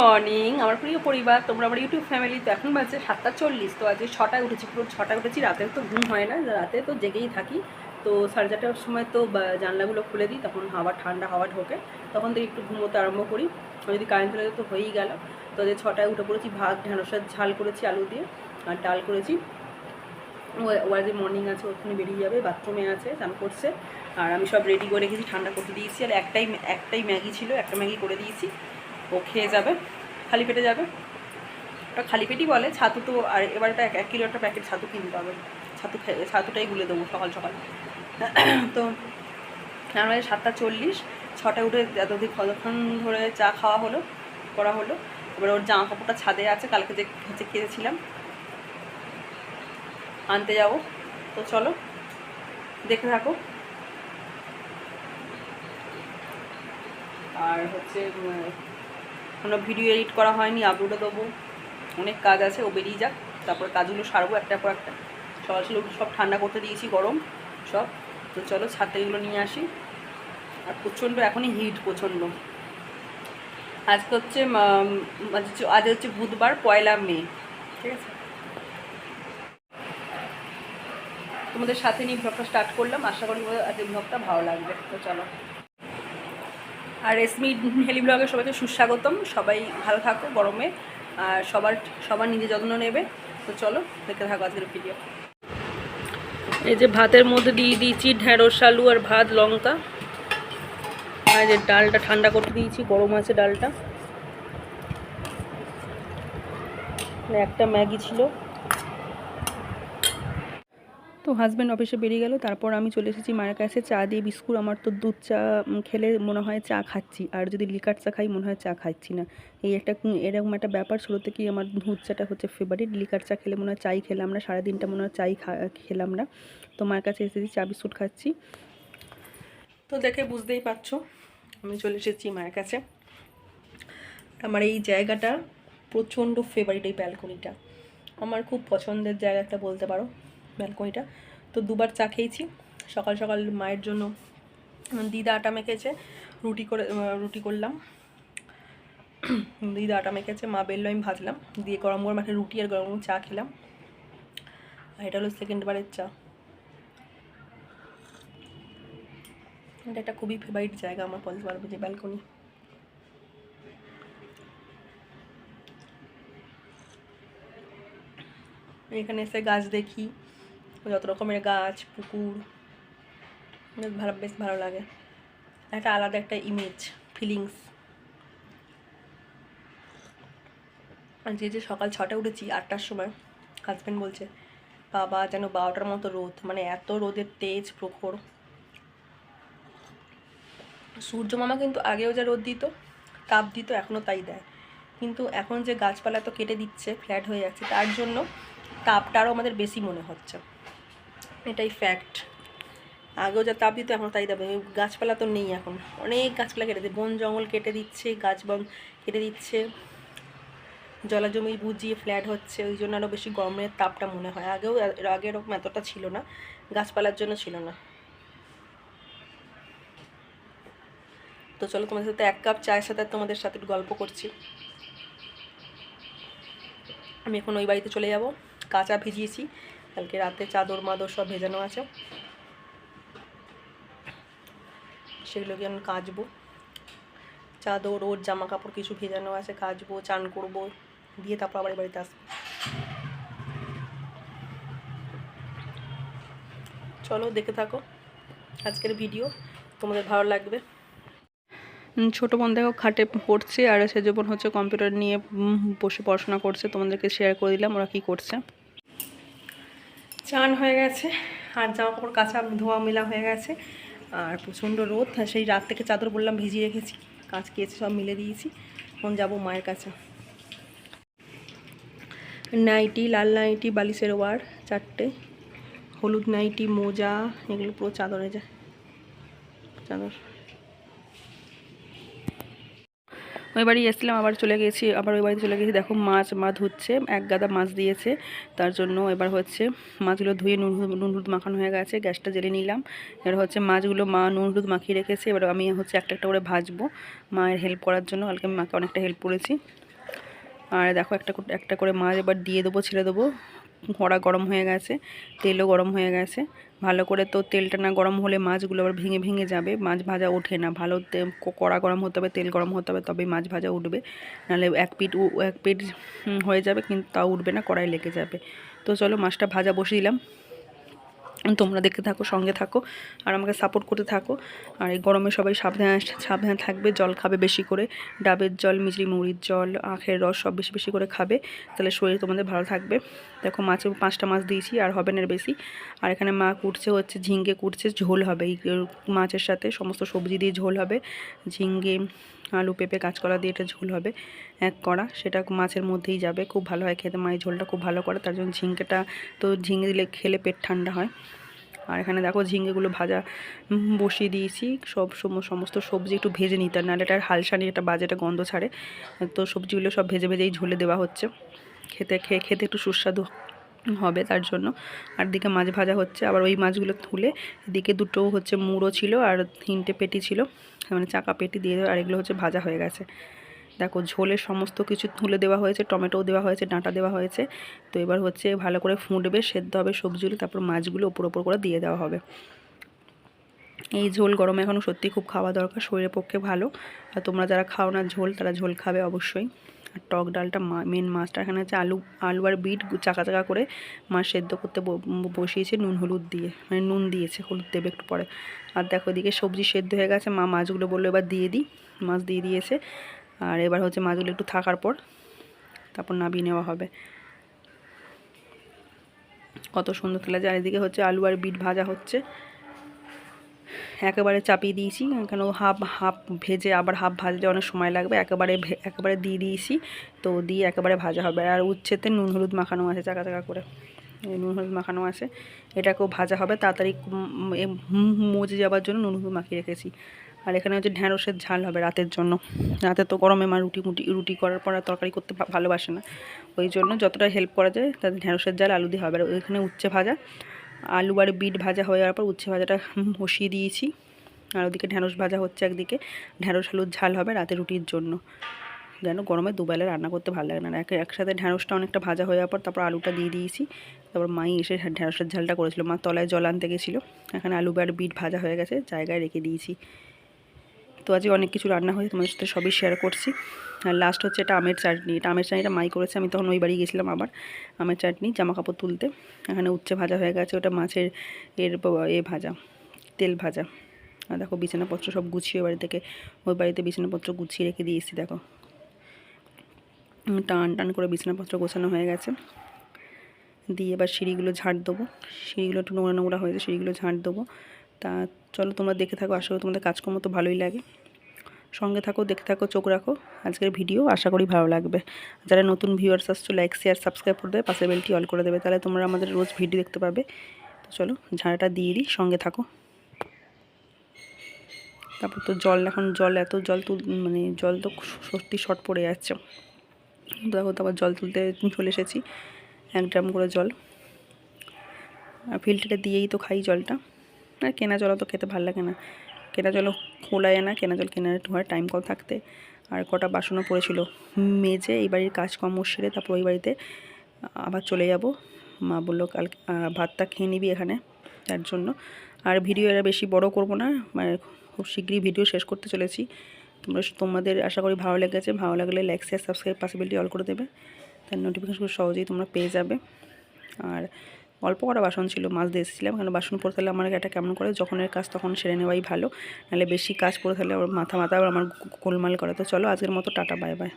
Morning আমার প্রিয় পরিবার, তোমরা আমার ইউটিউব ফ্যামিলি। তো এখন বাজে 7:40। তো আজকে 6টায় উঠেছি, পুরো 6টায় উঠেছি। রাতে তো ঘুম হয় না, রাতে তো জেগেই থাকি। তো 4:30টার সময় তো জানলাগুলো খুলে দিই, তখন ঠান্ডা হাওয়া ঢোকে, তখন থেকে একটু ঘুমোতে আরম্ভ করি। যদি কারেন্ট চলে যায় তো হয়েই গেল। তো আজকে 6টায় উঠে পড়েছি। ভাত ঢ্যাঁড়সের ঝাল করেছি আলু দিয়ে, আর ডাল করেছি। ও আজকে মর্নিং আছে, ওখানে বেরিয়ে যাবে, বাথরুমে আছে, স্নান করছে। আর আমি সব রেডি করে রেখেছি, ঠান্ডা করতে দিয়েছি। আর একটাই ম্যাগি ছিল, একটা ম্যাগি করে দিয়েছি, ও খেয়ে যাবে, খালি পেটে যাবে। ওটা খালি পেটই বলে। ছাতু তো আর এবার একটা 1 কিলো একটা প্যাকেট ছাতু কিনতে হবে। ছাতুটাই গুলে দেবো সকাল সকাল। তো আমরা 7:40, 6টায় উঠে এতদিন কতক্ষণ ধরে চা খাওয়া হলো, করা হলো। এবার ওর জামা কাপড়টা ছাদে আছে, কালকে যে হচ্ছে খেয়েছিলাম, আনতে যাবো। তো চলো দেখে থাকো। আর হচ্ছে কোনো ভিডিও এডিট করা হয়নি, আপলোডও দেবো, অনেক কাজ আছে। ও বেরিয়ে যাক, তারপরে কাজগুলো সারবো একটা পর একটা। সকাল সব ঠান্ডা করতে দিয়েছি, গরম সব। তো চলো ছাদে এগুলো নিয়ে আসি। আর প্রচণ্ড এখনই হিট প্রচণ্ড। আজকে হচ্ছে আজ হচ্ছে বুধবার, 1 মে, ঠিক আছে। তোমাদের সাথে নিয়ে ব্লগটা স্টার্ট করলাম, আশা করি আজকে ব্লগটা ভালো লাগবে। তো চলো। আর রেশমি হেলি ব্লগে সবাইকে সুস্বাগতম। সবাই ভালো থাকো গরমে, আর সবার নিজের যত্ন নেবে। তো চলো দেখতে থাকো আজকের ভিডিও। এই যে ভাতের মধ্যে দিয়ে দিয়েছি ঢেঁড়স আলু আর ভাত, লঙ্কা। আর যে ডালটা ঠান্ডা করতে দিয়েছি, গরম আছে ডালটা। একটা ম্যাগি ছিল। তো হাজব্যান্ড অফিসে বেরিয়ে গেল, তারপর আমি চলে এসেছি মায়ের কাছে চা দিয়ে বিস্কুট। আমার তো দুধ চা খেলে মনে হয় চা খাচ্ছি, আর যদি লিকার চা খাই মনে হয় চা খাচ্ছি না। এরকম একটা ব্যাপার। ছোটো থেকেই আমার দুধ চাটা হচ্ছে ফেভারিট। লিকার চা খেলে মনে হয় চাই খেলাম না, সারাদিনটা মনে হয় চাই খেলাম না। তো মায়ের কাছে এসেছি, চা বিস্কুট খাচ্ছি। তো দেখে বুঝতেই পারছো আমি চলে এসেছি মায়ের কাছে। আমার এই জায়গাটা প্রচণ্ড ফেভারিট, এই ব্যালকনিটা আমার খুব পছন্দের জায়গা একটা বলতে পারো, ব্যালকনিটা। তো দুবার চা খেয়েছি। সকাল সকাল মায়ের জন্য দিদা আটা মেখেছে, রুটি করলাম। দিদা আটা মেখেছে, মা বেললো, আমি ভাজলাম, দিয়ে গরম গরম একটা রুটি আর গরম গরম চা খেলাম। আর এটা হলো সেকেন্ডবারের চা। এটা একটা খুবই ফেভারিট জায়গা আমার, বলতে পারবো যে ব্যালকনি। এখানে এসে গাছ দেখি, যত রকমের গাছ, পুকুর, বেশ ভালো লাগে। একটা আলাদা একটা ইমেজ, ফিলিংস। আর যে সকাল 6টায় উঠেছি, 8টার সময়, হাজব্যান্ড বলছে বাবা যেন 12টার মতো রোদ, মানে এত রোদের তেজ প্রখর। সূর্য মামা কিন্তু আগেও যা রোদ দিত, তাপ দিত, এখনও তাই দেয়। কিন্তু এখন যে গাছপালা তো কেটে দিচ্ছে, ফ্ল্যাট হয়ে যাচ্ছে, তার জন্য তাপটা আরও আমাদের বেশি মনে হচ্ছে, এটাই ফ্যাক্ট। আগেও যা তাপ দিত এখন তাই দেবে। গাছপালা তো নেই এখন, অনেক গাছপালা কেটে দিচ্ছে, বন জঙ্গল কেটে দিচ্ছে, গাছ বন কেটে দিচ্ছে, জলাজমি বুঝিয়ে ফ্ল্যাট হচ্ছে, ওই জন্য আরও বেশি গরমের তাপটা মনে হয়। আগে এরকম এতটা ছিল না, গাছপালার জন্য ছিল না। তো চলো তোমাদের সাথে 1 কাপ চায়ের সাথে তোমাদের সাথে গল্প করছি। আমি এখন ওই বাড়িতে চলে যাব। কাঁচা ভিজিয়েছি কালকে রাতে, চাদর মাদর সব ভেজানো আছে, সেগুলোকে আমি কাচবো। চাদর, ওর জামা কাপড় কিছু ভেজানো আছে, কাচবো, চান করবো, দিয়ে তারপর আবার বাড়িতে আসবো। চলো দেখে থাকো আজকের ভিডিও, তোমাদের ভালো লাগবে। ছোটো বোন দেখো খাটে পড়ছে, আর সেজ বোন হচ্ছে কম্পিউটার নিয়ে বসে পড়াশোনা করছে। তোমাদেরকে শেয়ার করে দিলাম ওরা কী করছে। চান হয়ে গেছে, আর জামা কাপড় কাঁচা ধোয়া মেলা হয়ে গেছে। আর প্রচণ্ড রোদ, সেই রাত থেকে চাদর বললাম ভিজিয়ে রেখেছি, কাঁচ কেচে সব মিলে দিয়েছি। এখন যাবো মায়ের কাছে। নাইটি, লাল নাইটি, বালিশের ওয়ার 4টে, হলুদ নাইটি, মোজা, এগুলো পুরো চাদরে যায়, চাদর। ওই বাড়ি এসেছিলাম, আবার চলে গেছি, আবার ওই বাড়িতে চলে গেছি। দেখো মা ধুচ্ছে, 1 গাদা মাছ দিয়েছে, তার জন্য এবার হচ্ছে মাছগুলো ধুয়ে নুন হলুদ মাখানো হয়ে গেছে, গ্যাসটা জ্বেলে নিলাম। এবার হচ্ছে মাছগুলো মা নুন হলুদ মাখিয়ে রেখেছে, এবার আমি হচ্ছে একটা একটা করে ভাজবো মায়ের হেল্প করার জন্য। কালকে আমি মাকে অনেকটা হেল্প করেছি। আর দেখো একটা করে মাছ এবার দিয়ে দেবো, ছেড়ে দেবো। কড়া গরম হয়ে গেছে, তেলও গরম হয়ে গেছে। ভালো করে তো তেলটা না গরম হলে মাছগুলো আবার ভেঙে ভেঙে যাবে, মাছ ভাজা ওঠে না। ভালো কড়া গরম হতে হবে, তেল গরম হতে হবে, তবেই মাছ ভাজা উঠবে। নাহলে এক পিঠ হয়ে যাবে কিন্তু তাও উঠবে না, কড়াই লেগে যাবে। তো চলো মাছটা ভাজা বসিয়ে দিলাম। তোমরা দেখতে থাকো, সঙ্গে থাকো আর আমাকে সাপোর্ট করতে থাকো। আর এই গরমে সবাই সাবধানে সাবধানে থাকবে, জল খাবে বেশি করে, ডাবের জল, মিজরি মুড়ির জল, আখের রস সব বেশি বেশি করে খাবে, তাহলে শরীর তোমাদের ভালো থাকবে। দেখো মাছে 5টা মাছ দিয়েছি, আর হবে না বেশি। আর এখানে মা কুটছে হচ্ছে ঝিঙ্গে কুটছে, ঝোল হবে এই মাছের সাথে, সমস্ত সবজি দিয়ে ঝোল হবে। ঝিঙ্গে, আলু, পেঁপে, কাঁচকলা দিয়ে এটা ঝোল হবে এক কড়া, সেটা মাছের মধ্যেই যাবে। খুব ভালো হয় খেতে, মায়ের ঝোলটা খুব ভালো করে, তার জন্য ঝিঙ্গেটা তো ঝিঙ্গে দিলে খেলে পেট ঠান্ডা হয়। আর এখানে দেখো ঝিঙ্গেগুলো ভাজা বসিয়ে দিয়েছি। সমস্ত সবজি একটু ভেজে নিতে, নাহলে এটার হালসানি একটা বাজে একটা গন্ধ ছাড়ে। তো সবজিগুলো সব ভেজে ভেজেই ঝোলে দেওয়া হচ্ছে, খেতে একটু সুস্বাদু হবে তার জন্য। আর দিকে মাছ ভাজা হচ্ছে, আবার ওই মাছগুলো তুলে এদিকে দুটো হচ্ছে মুড়ো ছিল আর 3টে পেটি ছিল, মানে চাকা পেটি দিয়ে দেওয়া, আর এগুলো হচ্ছে ভাজা হয়ে গেছে। দেখো ঝোলের সমস্ত কিছু তুলে দেওয়া হয়েছে, টমেটোও দেওয়া হয়েছে, ডাঁটা দেওয়া হয়েছে। তো এবার হচ্ছে ভালো করে ফুটবে, সেদ্ধ হবে সবজিগুলো, তারপর মাছগুলো ওপর করে দিয়ে দেওয়া হবে। এই ঝোল গরমে এখনও সত্যি খুব খাওয়া দরকার, শরীরের পক্ষে ভালো। আর তোমরা যারা খাও না ঝোল, তারা ঝোল খাবে অবশ্যই। আর টক ডালটা মেন মাছটা এখানে হচ্ছে আলু আর বিট চাকা চাকা করে মাছ সেদ্ধ করতে বসিয়েছে নুন হলুদ দিয়ে, মানে নুন দিয়েছে, হলুদ দেবে একটু পরে। আর দেখো এদিকে সবজি সেদ্ধ হয়ে গেছে, মা মাছগুলো বললো এবার দিয়ে দিই, মাছ দিয়ে দিয়েছে। আর এবার হচ্ছে মাছগুলো একটু থাকার পর তারপর নামিয়ে নেওয়া হবে। কত সুন্দর খেলা যায়। এদিকে হচ্ছে আলু আর বিট ভাজা হচ্ছে, একেবারে চাপিয়ে দিয়েছি, কেন হাফ ভেজে আবার হাফ ভাজলে অনেক সময় লাগবে। একেবারে দিয়ে দিয়েছি, তো দিয়ে একেবারে ভাজা হবে। আর উচ্ছেতে নুন হলুদ মাখানো আছে, চাকা চাকা করে নুন হলুদ মাখানো আছে, এটাকেও ভাজা হবে তাড়াতাড়ি মজে যাওয়ার জন্য নুন হলুদ মাখিয়ে রেখেছি। আর এখানে হচ্ছে ঢ্যাঁড়সের ঝাল হবে রাতের জন্য। রাতে তো গরমে মা রুটি করার পর আর তরকারি করতে ভালোবাসে না, ওই জন্য যতটা হেল্প করা যায় তাদের ঢ্যাঁড়সের ঝাল আলু দিয়ে হবে। আর ওইখানে উচ্ছে ভাজা, আলু আর বিট ভাজা হয়ে যাওয়ার পর উচ্ছে ভাজাটা বসিয়ে দিয়েছি। আর ওদিকে ঢ্যাঁড়স ভাজা হচ্ছে একদিকে, ঢ্যাঁড়স আলুর ঝাল হবে রাতে রুটির জন্য। যেন গরমে দুবেলা রান্না করতে ভালো লাগে না। একসাথে ঢ্যাঁড়সটা অনেকটা ভাজা হয়ে যাওয়ার পর তারপর আলুটা দিয়ে দিয়েছি। তারপর মাই এসে ঢ্যাঁড়সের ঝালটা করেছিল, মা তলায় জল আনতে গেছিলো। এখানে আলু আর বিট ভাজা হয়ে গেছে, জায়গায় রেখে দিয়েছি। তো আজকে অনেক কিছু রান্না হয়েছে, তোমাদের সাথে সবই শেয়ার করছি। আর লাস্ট হচ্ছে এটা আমের চাটনি, এটা আমের চাটনিটা মাই করেছে, আমি তখন ওই বাড়ি গেছিলাম আবার আমের চাটনি জামা কাপড় তুলতে। এখানে উচ্ছে ভাজা হয়ে গেছে, ওটা মাছের ভাজা, তেল ভাজা। আর দেখো বিছানাপত্র সব গুছিয়ে ওই বাড়িতে বিছানাপত্র গুছিয়ে রেখে দিয়েছি। দেখো টান করে বিছানাপত্র গোছানো হয়ে গেছে। দিয়ে এবার সিঁড়িগুলো ঝাড় দেবো, সিঁড়িগুলো একটু নোংরা নোংরা হয়েছে, সিঁড়িগুলো ঝাড় দেবো। তা চলো তোমরা দেখে থাকো, আশা করি তোমাদের কাজকর্ম তো ভালোই লাগে। সঙ্গে থাকো, দেখতে থাকো, চোখ রাখো আজকের ভিডিও, আশা করি ভালো লাগবে। যারা নতুন ভিউয়ার্স আসছো লাইক শেয়ার সাবস্ক্রাইব করে দেবে, পাশের বেলটি অল করে দেবে, তাহলে তোমরা আমাদের রোজ ভিডিও দেখতে পাবে। তো চলো ঝাড়াটা দিয়ে দিই, সঙ্গে থাকো। তারপর তো এখন এত জল মানে জল তো সত্যি শর্ট পড়ে যাচ্ছে। দেখো তারপর জল তুলতে চলে এসেছি, 1 ড্রাম করে জল। আর ফিল্টারে দিয়েই তো খাই জলটা, আর কেনা জল তো খেতে ভালো লাগে না, কেনা জলও খোলায় না, কেনা জল কেনার হয় টাইম কল থাকতে। আর কটা বাসনও পড়েছিল মেজে এই বাড়ির কাজকর্ম সেরে তারপর ওই বাড়িতে আবার চলে যাব। মা বললো কাল ভাতটা খেয়ে নিবি এখানে, তার জন্য। আর ভিডিও এরা বেশি বড় করব না, মানে খুব শীঘ্রই ভিডিও শেষ করতে চলেছি। তোমাদের আশা করি ভালো লেগেছে, ভালো লাগলে লাইক শেয়ার সাবস্ক্রাইব পাশে বেলটি অল করে দেবে, তার নোটিফিকেশন সহজেই তোমরা পেয়ে যাবে। আর অল্প কটা বাসন ছিল, মাছ দিয়ে এসেছিলাম, কারণ বাসন পড়ে থাকলে আমার এটা কেমন করে, যখনের কাজ তখন সেরে নেওয়াই ভালো, নাহলে বেশি কাজ পড়ে থাকলে আমার মাথা আবার আমার গোলমাল করে। তো চলো আজকের মতো টাটা, বাই বাই।